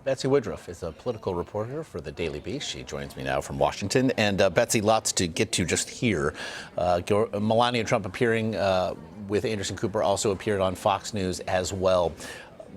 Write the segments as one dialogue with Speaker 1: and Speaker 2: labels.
Speaker 1: Betsy Woodruff is a political reporter for the Daily Beast. She joins me now from Washington. And Betsy, lots to get to just here. Melania Trump appearing with Anderson Cooper also appeared on Fox News as well.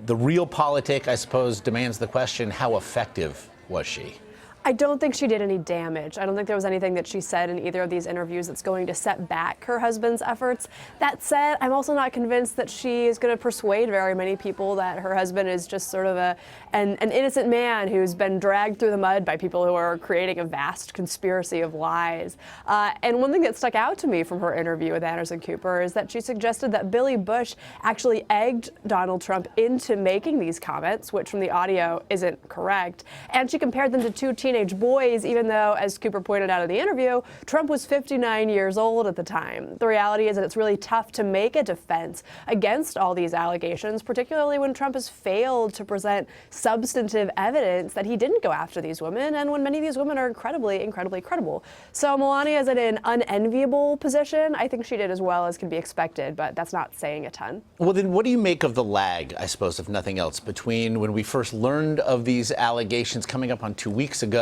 Speaker 1: The real politic, I suppose, demands the question, how effective was she?
Speaker 2: I don't think she did any damage. I don't think there was anything that she said in either of these interviews that's going to set back her husband's efforts. That said, I'm also not convinced that she is going to persuade very many people that her husband is just sort of an innocent man who's been dragged through the mud by people who are creating a vast conspiracy of lies. And one thing that stuck out to me from her interview with Anderson Cooper is that she suggested that Billy Bush actually egged Donald Trump into making these comments, which from the audio isn't correct. And she compared them to two teenage boys, even though, as Cooper pointed out in the interview, Trump was 59 years old at the time. The reality is that it's really tough to make a defense against all these allegations, particularly when Trump has failed to present substantive evidence that he didn't go after these women, and when many of these women are incredibly, incredibly credible. So Melania is in an unenviable position. I think she did as well as can be expected, but that's not saying a ton.
Speaker 1: Well, then what do you make of the lag, I suppose, if nothing else, between when we first learned of these allegations coming up on 2 weeks ago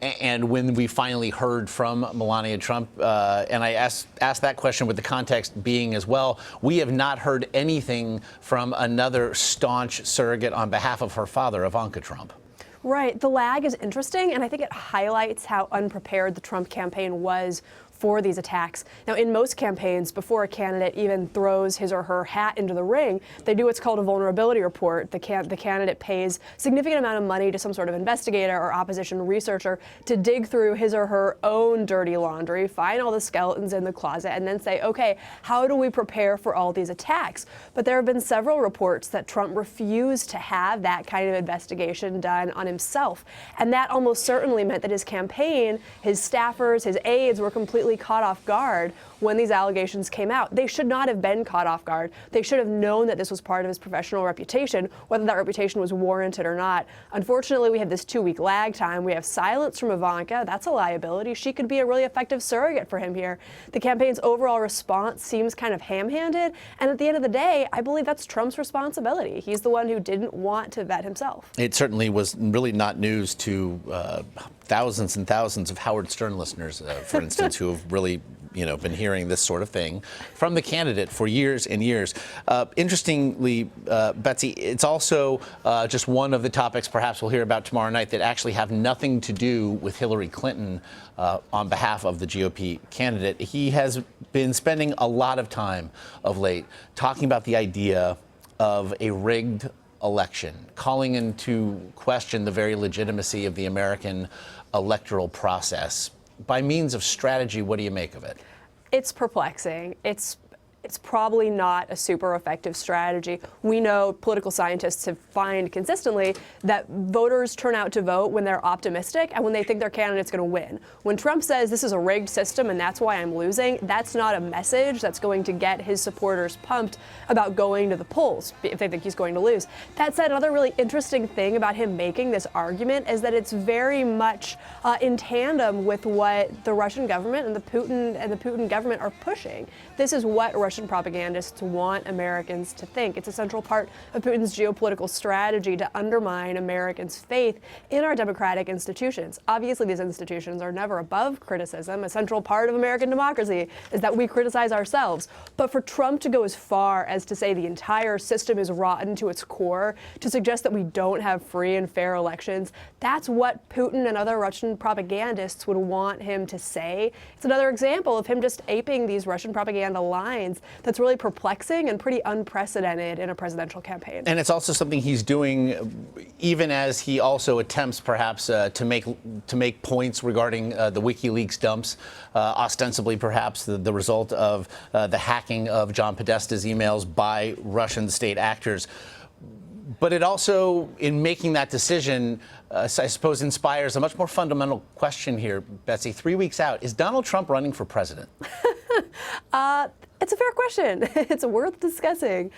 Speaker 1: and when we finally heard from Melania Trump? And I asked that question with the context being as well, we have not heard anything from another staunch surrogate on behalf of her father, Ivanka Trump.
Speaker 2: Right. The lag is interesting, and I think it highlights how unprepared the Trump campaign was for these attacks. Now, in most campaigns, before a candidate even throws his or her hat into the ring, they do what's called a vulnerability report. The candidate pays a significant amount of money to some sort of investigator or opposition researcher to dig through his or her own dirty laundry, find all the skeletons in the closet, and then say, okay, how do we prepare for all these attacks? But there have been several reports that Trump refused to have that kind of investigation done on himself. And that almost certainly meant that his campaign, his staffers, his aides were completely caught off guard when these allegations came out. They should not have been caught off guard. They should have known that this was part of his professional reputation, whether that reputation was warranted or not. Unfortunately, we have this 2-week lag time. We have silence from Ivanka. That's a liability. She could be a really effective surrogate for him here. The campaign's overall response seems kind of ham-handed, and at the end of the day, I believe that's Trump's responsibility. He's the one who didn't want to vet himself.
Speaker 1: It certainly was really not news to thousands and thousands of Howard Stern listeners, for instance, who have really been hearing this sort of thing from the candidate for years and years. Interestingly, Betsy, it's also just one of the topics perhaps we'll hear about tomorrow night that actually have nothing to do with Hillary Clinton on behalf of the GOP candidate. He has been spending a lot of time of late talking about the idea of a rigged election, calling into question the very legitimacy of the American electoral process. By means of strategy, what do you make of it?
Speaker 2: It's perplexing. It's probably not a super effective strategy. We know political scientists have found consistently that voters turn out to vote when they're optimistic and when they think their candidate's going to win. When Trump says this is a rigged system and that's why I'm losing, that's not a message that's going to get his supporters pumped about going to the polls if they think he's going to lose. That said, another really interesting thing about him making this argument is that it's very much in tandem with what the Russian government and the Putin government are pushing. This is what Russian propagandists want Americans to think. It's a central part of Putin's geopolitical strategy to undermine Americans' faith in our democratic institutions. Obviously, these institutions are never above criticism. A central part of American democracy is that we criticize ourselves. But for Trump to go as far as to say the entire system is rotten to its core, to suggest that we don't have free and fair elections, that's what Putin and other Russian propagandists would want him to say. It's another example of him just aping these Russian propaganda lines that's really perplexing and pretty unprecedented in a presidential campaign.
Speaker 1: And it's also something he's doing even as he also attempts perhaps to make points regarding the WikiLeaks dumps, ostensibly perhaps the result of the hacking of John Podesta's emails by Russian state actors. But it also, in making that decision, I suppose inspires a much more fundamental question here, Betsy. 3 weeks out, is Donald Trump running for president?
Speaker 2: It's a fair question. It's worth discussing.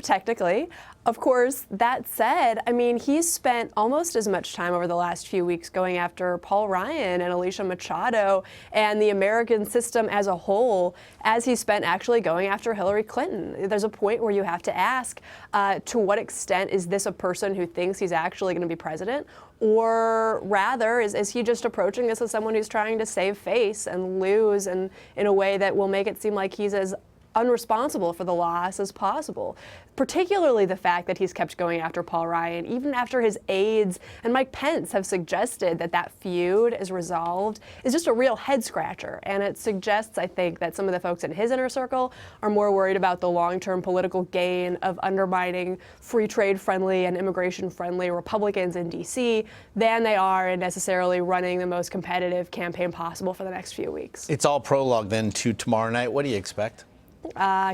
Speaker 2: Technically, Of course, that said, I mean, he's spent almost as much time over the last few weeks going after Paul Ryan and Alicia Machado and the American system as a whole as he spent actually going after Hillary Clinton. There's a point where you have to ask, to what extent is this a person who thinks he's actually going to be president? Or rather, is he just approaching this as someone who's trying to save face and lose in a way that will make it seem like he's as unresponsible for the loss as possible? Particularly the fact that he's kept going after Paul Ryan, even after his aides and Mike Pence have suggested that that feud is resolved, is just a real head scratcher. And it suggests, I think, that some of the folks in his inner circle are more worried about the long-term political gain of undermining free trade friendly and immigration friendly Republicans in DC than they are in necessarily running the most competitive campaign possible for the next few weeks.
Speaker 1: It's all prologue then to tomorrow night. What do you expect?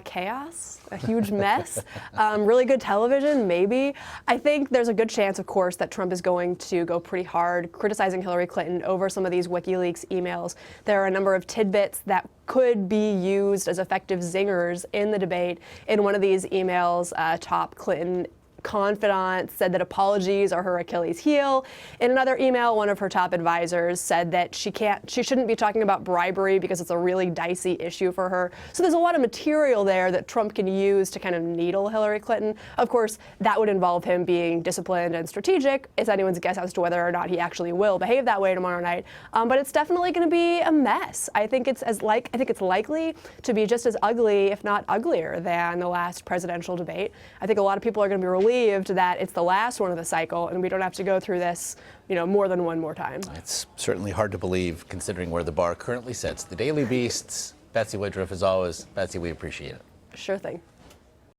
Speaker 2: Chaos, a huge mess, really good television, maybe. I think there's a good chance, of course, that Trump is going to go pretty hard criticizing Hillary Clinton over some of these WikiLeaks emails. There are a number of tidbits that could be used as effective zingers in the debate. In one of these emails, top Clinton confidant said that apologies are her Achilles heel. In another email, one of her top advisors said that she shouldn't be talking about bribery because it's a really dicey issue for her. So there's a lot of material there that Trump can use to kind of needle Hillary Clinton. Of course, that would involve him being disciplined and strategic. It's anyone's guess as to whether or not he actually will behave that way tomorrow night. But it's definitely going to be a mess. I think it's likely to be just as ugly, if not uglier, than the last presidential debate. I think a lot of people are going to be relieved that it's the last one of the cycle and we don't have to go through this, more than one more time.
Speaker 1: It's certainly hard to believe considering where the bar currently sits. The Daily Beast's Betsy Woodruff, as always. Betsy, we appreciate it.
Speaker 2: Sure thing.